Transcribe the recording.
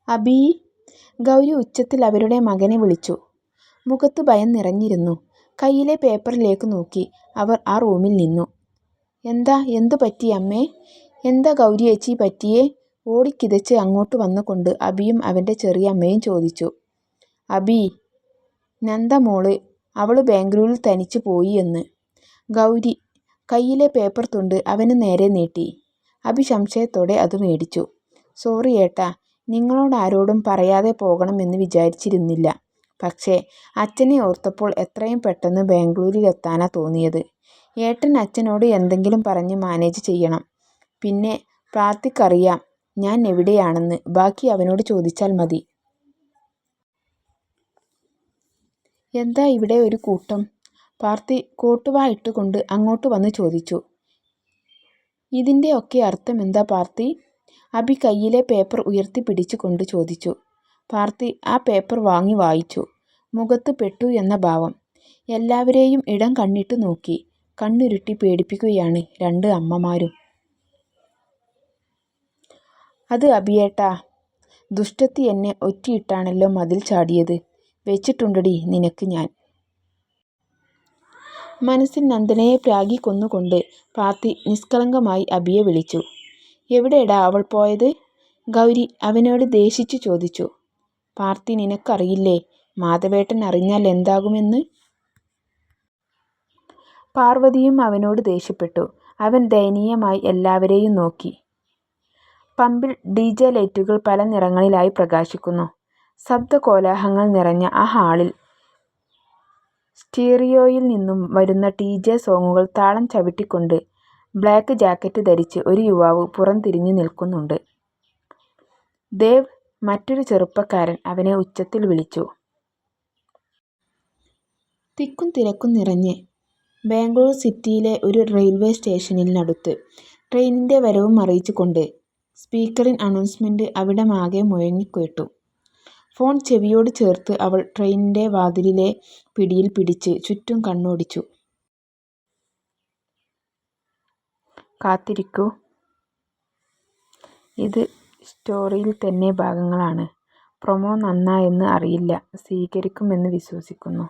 അബീ! ഗൗരി ഉച്ചത്തിൽ അവരുടെ മകനെ വിളിച്ചു. മുഖത്ത് ഭയം നിറഞ്ഞിരുന്നു. കയ്യിലെ പേപ്പറിലേക്ക് നോക്കി അവർ ആ റൂമിൽ നിന്നു. എന്തു പറ്റി അമ്മേ? എന്താ ഗൗരിയേച്ചി പറ്റിയേ? ഓടിക്കിതച്ച് അങ്ങോട്ട് വന്നുകൊണ്ട് അബിയും അവൻ്റെ ചെറിയമ്മയും ചോദിച്ചു. അബീ, നന്ദ മോള്, അവള് ബാംഗ്ലൂരിൽ തനിച്ച് പോയി എന്ന്. ഗൗരി കയ്യിലെ പേപ്പർ തുണ്ട് അവന് നേരെ നീട്ടി. അബി സംശയത്തോടെ അത് മേടിച്ചു. സോറി ഏട്ടാ, നിങ്ങളോടാരോടും പറയാതെ പോകണമെന്ന് വിചാരിച്ചിരുന്നില്ല. പക്ഷേ അച്ഛനെ ഓർത്തപ്പോൾ എത്രയും പെട്ടെന്ന് ബാംഗ്ലൂരിലെത്താനാ തോന്നിയത്. ഏട്ടൻ അച്ഛനോട് എന്തെങ്കിലും പറഞ്ഞ് മാനേജ് ചെയ്യണം. പിന്നെ പ്രാർത്തിക്കറിയാം ഞാൻ എവിടെയാണെന്ന്. ബാക്കി അവനോട് ചോദിച്ചാൽ മതി. എന്താ ഇവിടെ ഒരു കൂട്ടം? പാർത്തി കോട്ടുവാ ഇട്ടുകൊണ്ട് അങ്ങോട്ട് വന്ന് ചോദിച്ചു. ഇതിൻ്റെ ഒക്കെ അർത്ഥമെന്താ പാർത്തി? അബി കയ്യിലെ പേപ്പർ ഉയർത്തിപ്പിടിച്ചു കൊണ്ട് ചോദിച്ചു. പാർത്തി ആ പേപ്പർ വാങ്ങി വായിച്ചു. മുഖത്ത് പെട്ടു എന്ന ഭാവം. എല്ലാവരെയും ഇടം കണ്ണിട്ട് നോക്കി. കണ്ണുരുട്ടി പേടിപ്പിക്കുകയാണ് രണ്ട് അമ്മമാരും. അത് അബിയേട്ടാ, ദുഷ്ടത്തി എന്നെ ഒറ്റിയിട്ടാണല്ലോ മതിൽ ചാടിയത്. വെച്ചിട്ടുണ്ടടി നിനക്ക് ഞാൻ. മനസ്സിൽ നന്ദനയെ പ്രാഗിക്കൊന്നുകൊണ്ട് പാർത്തി നിഷ്കളങ്കമായി അബിയെ വിളിച്ചു. എവിടെടാ അവൾ പോയത്? ഗൗരി അവനോട് ദേഷിച്ചു ചോദിച്ചു. പാർത്തി, നിനക്കറിയില്ലേ മാധവേട്ടൻ അറിഞ്ഞാൽ എന്താകുമെന്ന്? പാർവതിയും അവനോട് ദേഷ്യപ്പെട്ടു. അവൻ ദയനീയമായി എല്ലാവരെയും നോക്കി. പമ്പിൽ DJ ലൈറ്റുകൾ പല നിറങ്ങളിലായി പ്രകാശിക്കുന്നു. ശബ്ദകോലാഹലങ്ങൾ നിറഞ്ഞ ആ ഹാളിൽ സ്റ്റീരിയോയിൽ നിന്നും വരുന്ന DJ സോങ്ങുകൾ താളം ചവിട്ടിക്കൊണ്ട് ബ്ലാക്ക് ജാക്കറ്റ് ധരിച്ച് ഒരു യുവാവ് പുറംതിരിഞ്ഞു നിൽക്കുന്നുണ്ട്. ദേവ്, മറ്റൊരു ചെറുപ്പക്കാരൻ അവനെ ഉച്ചത്തിൽ വിളിച്ചു. തിക്കും തിരക്കും നിറഞ്ഞ് ബാംഗ്ലൂർ സിറ്റിയിലെ ഒരു റെയിൽവേ സ്റ്റേഷനിനടുത്ത് ട്രെയിനിൻ്റെ വരവും അറിയിച്ചുകൊണ്ട് സ്പീക്കറിൽ അനൗൺസ്മെന്റ് അവിടമാകെ മുഴങ്ങിക്കേട്ടു. ഫോൺ ചെവിയോട് ചേർത്ത് അവൾ ട്രെയിനിൻ്റെ വാതിലിലെ പിടിയിൽ പിടിച്ച് ചുറ്റും കണ്ണോടിച്ചു. കാത്തിരിക്കൂ, ഇത് സ്റ്റോറിയിൽ തന്നെ ഭാഗങ്ങളാണ്. പ്രൊമോ നന്നായെന്ന് അറിയില്ല, സ്വീകരിക്കുമെന്ന് വിശ്വസിക്കുന്നു.